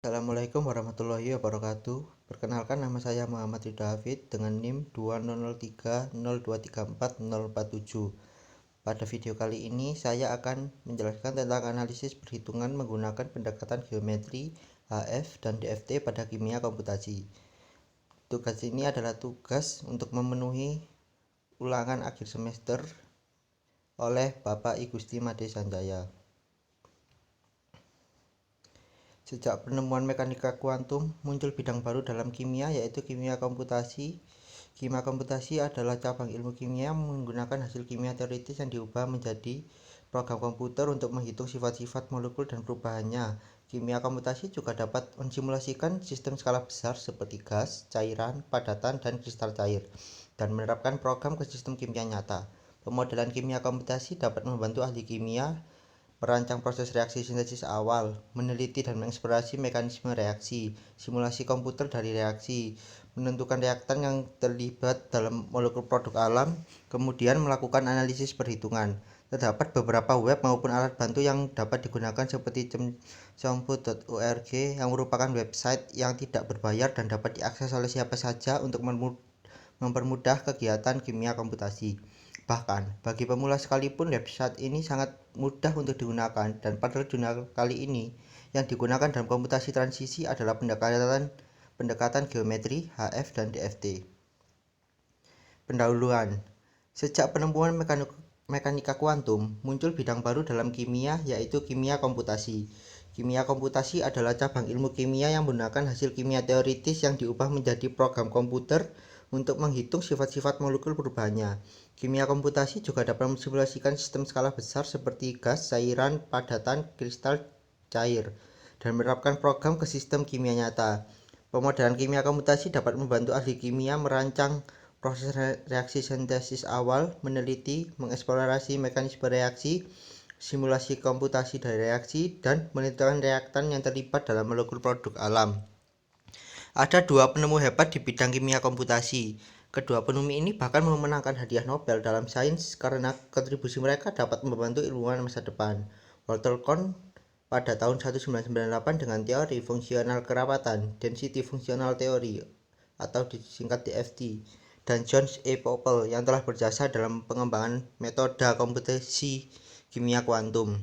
Assalamualaikum warahmatullahi wabarakatuh. Perkenalkan, nama saya Muhammad Ridha Hafid dengan NIM 200302344047. Pada video kali ini saya akan menjelaskan tentang analisis perhitungan menggunakan pendekatan geometri HF dan DFT pada kimia komputasi. Tugas ini adalah tugas untuk memenuhi ulangan akhir semester oleh Bapak I Gusti Made Sanjaya. Sejak penemuan mekanika kuantum, muncul bidang baru dalam kimia, yaitu kimia komputasi. Kimia komputasi adalah cabang ilmu kimia yang menggunakan hasil kimia teoritis yang diubah menjadi program komputer untuk menghitung sifat-sifat molekul dan perubahannya. Kimia komputasi juga dapat mensimulasikan sistem skala besar seperti gas, cairan, padatan, dan kristal cair, dan menerapkan program ke sistem kimia nyata. Pemodelan kimia komputasi dapat membantu ahli kimia merancang proses reaksi sintesis awal, meneliti dan mengeksplorasi mekanisme reaksi, simulasi komputer dari reaksi, menentukan reaktan yang terlibat dalam molekul produk alam, kemudian melakukan analisis perhitungan. Terdapat beberapa web maupun alat bantu yang dapat digunakan seperti cemcompu.org yang merupakan website yang tidak berbayar dan dapat diakses oleh siapa saja untuk mempermudah kegiatan kimia komputasi. Bahkan, bagi pemula sekalipun, website ini sangat mudah untuk digunakan, dan pada jurnal kali ini yang digunakan dalam komputasi transisi adalah pendekatan geometri, HF, dan DFT. Pendahuluan. Sejak penemuan mekanika kuantum, muncul bidang baru dalam kimia, yaitu kimia komputasi. Kimia komputasi adalah cabang ilmu kimia yang menggunakan hasil kimia teoritis yang diubah menjadi program komputer untuk menghitung sifat-sifat molekul perubahannya. Kimia komputasi juga dapat mensimulasikan sistem skala besar seperti gas, cairan, padatan, kristal cair, dan menerapkan program ke sistem kimia nyata. Pemodelan kimia komputasi dapat membantu ahli kimia merancang proses reaksi sintesis awal, meneliti, mengeksplorasi mekanisme reaksi, simulasi komputasi dari reaksi, dan menentukan reaktan yang terlibat dalam molekul produk alam. Ada dua penemu hebat di bidang kimia komputasi. Kedua penemu ini bahkan memenangkan hadiah Nobel dalam sains karena kontribusi mereka dapat membantu ilmuwan masa depan. Walter Korn pada tahun 1998 dengan teori fungsional kerapatan, density functional theory atau disingkat DFT, dan John E. Pople yang telah berjasa dalam pengembangan metode komputasi kimia kuantum.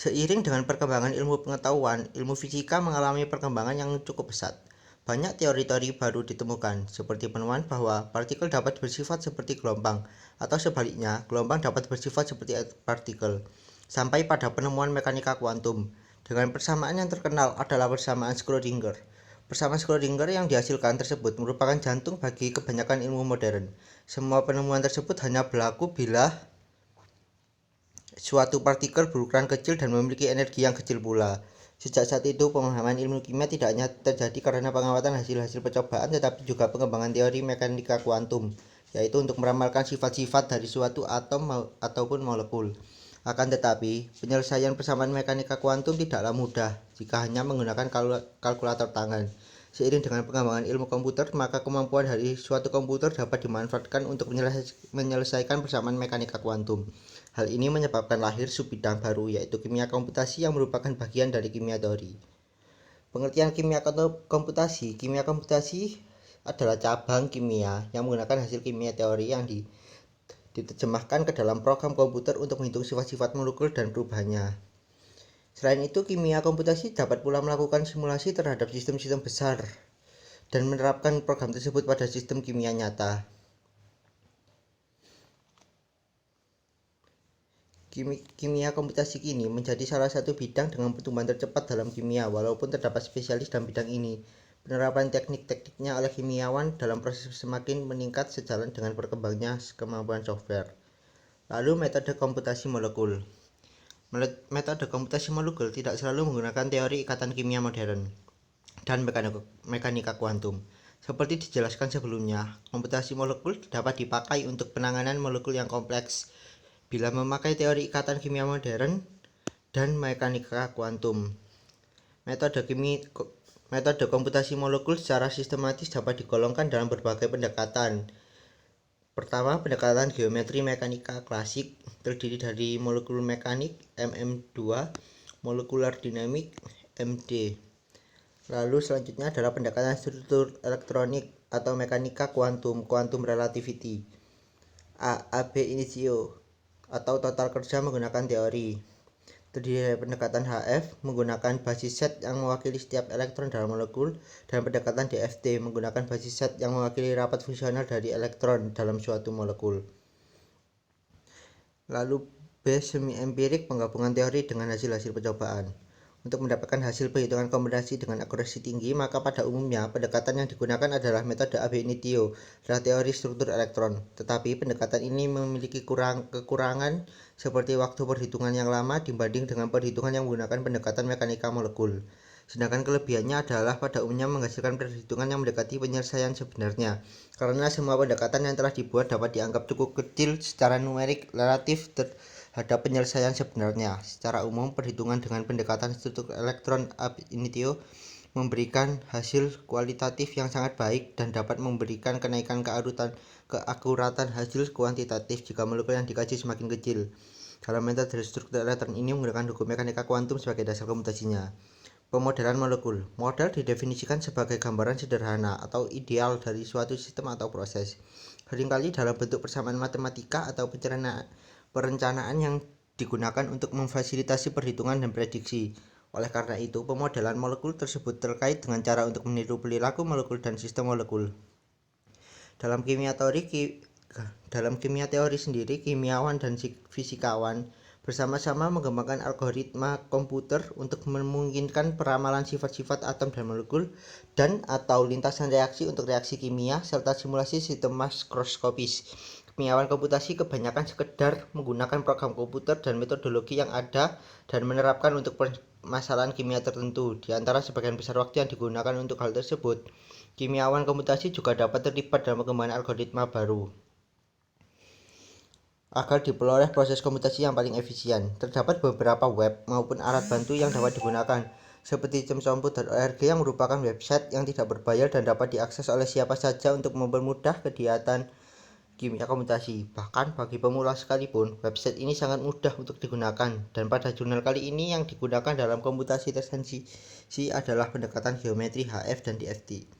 Seiring dengan perkembangan ilmu pengetahuan, ilmu fisika mengalami perkembangan yang cukup pesat. Banyak teori-teori baru ditemukan, seperti penemuan bahwa partikel dapat bersifat seperti gelombang, atau sebaliknya, gelombang dapat bersifat seperti partikel, sampai pada penemuan mekanika kuantum. Dengan persamaan yang terkenal adalah persamaan Schrödinger. Persamaan Schrödinger yang dihasilkan tersebut merupakan jantung bagi kebanyakan ilmu modern. Semua penemuan tersebut hanya berlaku bila suatu partikel berukuran kecil dan memiliki energi yang kecil pula. Sejak saat itu, pemahaman ilmu kimia tidak hanya terjadi karena pengamatan hasil-hasil percobaan, tetapi juga pengembangan teori mekanika kuantum, yaitu untuk meramalkan sifat-sifat dari suatu atom ataupun molekul. Akan tetapi, penyelesaian persamaan mekanika kuantum tidaklah mudah jika hanya menggunakan kalkulator tangan. Seiring dengan pengembangan ilmu komputer, maka kemampuan dari suatu komputer dapat dimanfaatkan untuk menyelesaikan persamaan mekanika kuantum. Hal ini menyebabkan lahir subbidang baru, yaitu kimia komputasi yang merupakan bagian dari kimia teori. Pengertian kimia komputasi. Kimia komputasi adalah cabang kimia yang menggunakan hasil kimia teori yang diterjemahkan ke dalam program komputer untuk menghitung sifat-sifat molekul dan perubahannya. Selain itu, kimia komputasi dapat pula melakukan simulasi terhadap sistem-sistem besar dan menerapkan program tersebut pada sistem kimia nyata. Kimia komputasi kini menjadi salah satu bidang dengan pertumbuhan tercepat dalam kimia, walaupun terdapat spesialis dalam bidang ini. Penerapan teknik-tekniknya oleh kimiawan dalam proses semakin meningkat sejalan dengan berkembangnya kemampuan software. Lalu, metode komputasi molekul. Metode komputasi molekul tidak selalu menggunakan teori ikatan kimia modern dan mekanika kuantum. Seperti dijelaskan sebelumnya, komputasi molekul dapat dipakai untuk penanganan molekul yang kompleks bila memakai teori ikatan kimia modern dan mekanika kuantum. Metode komputasi molekul secara sistematis dapat digolongkan dalam berbagai pendekatan. Pertama, pendekatan geometri mekanika klasik terdiri dari molekul mekanik MM2, molekular dinamik MD, Lalu selanjutnya adalah pendekatan struktur elektronik atau mekanika kuantum, quantum relativity. Ab initio atau total kerja menggunakan teori. Terdiri dari pendekatan HF menggunakan basis set yang mewakili setiap elektron dalam molekul dan pendekatan DFT menggunakan basis set yang mewakili rapat fungsional dari elektron dalam suatu molekul. Lalu B semi empirik penggabungan teori dengan hasil-hasil percobaan. Untuk mendapatkan hasil perhitungan kombinasi dengan akurasi tinggi, maka pada umumnya pendekatan yang digunakan adalah metode ab initio adalah teori struktur elektron. Tetapi pendekatan ini memiliki kekurangan seperti waktu perhitungan yang lama dibanding dengan perhitungan yang menggunakan pendekatan mekanika molekul. Sedangkan kelebihannya adalah pada umumnya menghasilkan perhitungan yang mendekati penyelesaian sebenarnya, karena semua pendekatan yang telah dibuat dapat dianggap cukup kecil secara numerik relatif terhadap penyelesaian sebenarnya. Secara umum, perhitungan dengan pendekatan struktur elektron ab initio memberikan hasil kualitatif yang sangat baik dan dapat memberikan kenaikan keakuratan hasil kuantitatif jika molekul yang dikaji semakin kecil. Dalam metode struktur elektron ini menggunakan hukum mekanika kuantum sebagai dasar komputasinya. Pemodelan molekul. Model didefinisikan sebagai gambaran sederhana atau ideal dari suatu sistem atau proses, seringkali dalam bentuk persamaan matematika atau perencanaan yang digunakan untuk memfasilitasi perhitungan dan prediksi. Oleh karena itu, pemodelan molekul tersebut terkait dengan cara untuk meniru perilaku molekul dan sistem molekul. Dalam kimia teori sendiri, kimiawan dan fisikawan bersama-sama mengembangkan algoritma komputer untuk memungkinkan peramalan sifat-sifat atom dan molekul dan atau lintasan reaksi untuk reaksi kimia serta simulasi sistem makroskopis. Kimiawan komputasi kebanyakan sekedar menggunakan program komputer dan metodologi yang ada dan menerapkan untuk permasalahan kimia tertentu. Di antara sebagian besar waktu yang digunakan untuk hal tersebut, kimiawan komputasi juga dapat terlibat dalam pengembangan algoritma baru agar diperoleh proses komputasi yang paling efisien. Terdapat beberapa web maupun alat bantu yang dapat digunakan, seperti cemcomput.org yang merupakan website yang tidak berbayar dan dapat diakses oleh siapa saja untuk mempermudah kegiatan kimia komputasi. Bahkan bagi pemula sekalipun, website ini sangat mudah untuk digunakan, dan pada jurnal kali ini yang digunakan dalam komputasi tersensi adalah pendekatan geometri HF dan DFT.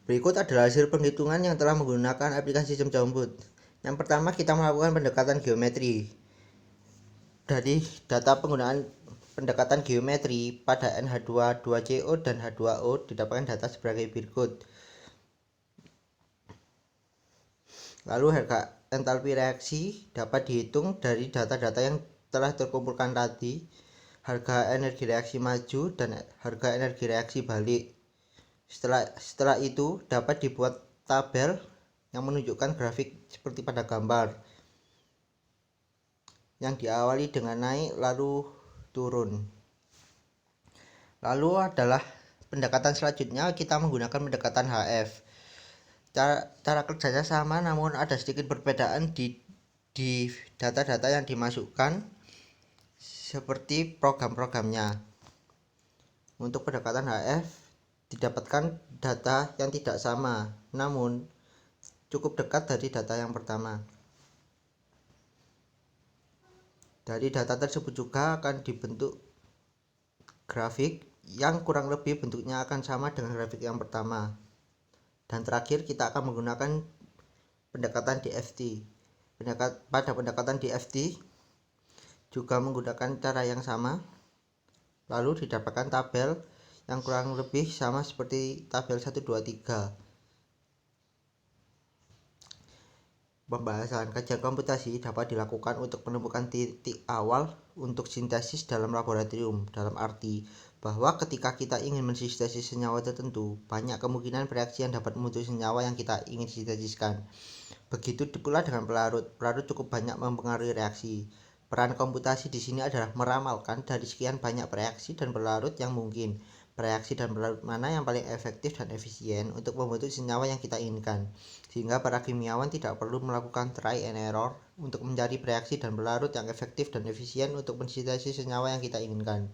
Berikut adalah hasil penghitungan yang telah menggunakan aplikasi cemcomput. Yang pertama, kita melakukan pendekatan geometri. Dari data penggunaan pendekatan geometri pada NH2, 2CO, dan H2O didapatkan data sebagai berikut. Lalu harga entalpi reaksi dapat dihitung dari data-data yang telah terkumpulkan tadi, harga energi reaksi maju dan harga energi reaksi balik. Setelah itu dapat dibuat tabel yang menunjukkan grafik seperti pada gambar, yang diawali dengan naik lalu turun. Lalu adalah pendekatan selanjutnya, kita menggunakan pendekatan HF. Cara kerjanya sama, namun ada sedikit perbedaan di data-data yang dimasukkan seperti program-programnya. Untuk pendekatan HF didapatkan data yang tidak sama, namun cukup dekat dari data yang pertama. Dari data tersebut juga akan dibentuk grafik yang kurang lebih bentuknya akan sama dengan grafik yang pertama. Dan terakhir kita akan menggunakan pendekatan DFT. Pada pendekatan DFT juga menggunakan cara yang sama, lalu didapatkan tabel yang kurang lebih sama seperti tabel 1, 2, 3. Pembahasan kajian komputasi dapat dilakukan untuk menemukan titik awal untuk sintesis dalam laboratorium, dalam arti bahwa ketika kita ingin mensintesis senyawa tertentu, banyak kemungkinan bereaksi yang dapat membentuk senyawa yang kita ingin sintesiskan. Begitu pula dengan pelarut. Pelarut cukup banyak mempengaruhi reaksi. Peran komputasi di sini adalah meramalkan dari sekian banyak reaksi dan pelarut yang mungkin, reaksi dan pelarut mana yang paling efektif dan efisien untuk membentuk senyawa yang kita inginkan, sehingga para kimiawan tidak perlu melakukan try and error untuk mencari reaksi dan pelarut yang efektif dan efisien untuk mensintesis senyawa yang kita inginkan.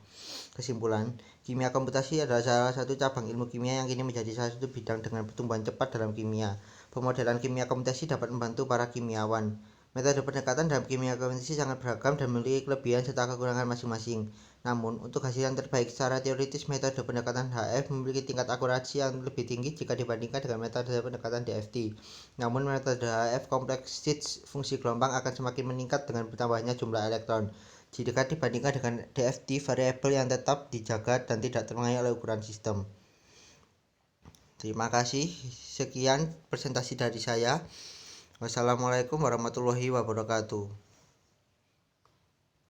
Kesimpulan, kimia komputasi adalah salah satu cabang ilmu kimia yang kini menjadi salah satu bidang dengan pertumbuhan cepat dalam kimia. Pemodelan kimia komputasi dapat membantu para kimiawan. Metode pendekatan dalam kimia komputasi sangat beragam dan memiliki kelebihan serta kekurangan masing-masing. Namun, untuk hasil yang terbaik secara teoritis, metode pendekatan HF memiliki tingkat akurasi yang lebih tinggi jika dibandingkan dengan metode pendekatan DFT. Namun, metode HF kompleks fungsi gelombang akan semakin meningkat dengan bertambahnya jumlah elektron. Jika dibandingkan dengan DFT, variabel yang tetap dijaga dan tidak terpengaruh oleh ukuran sistem. Terima kasih. Sekian presentasi dari saya. Wassalamualaikum warahmatullahi wabarakatuh.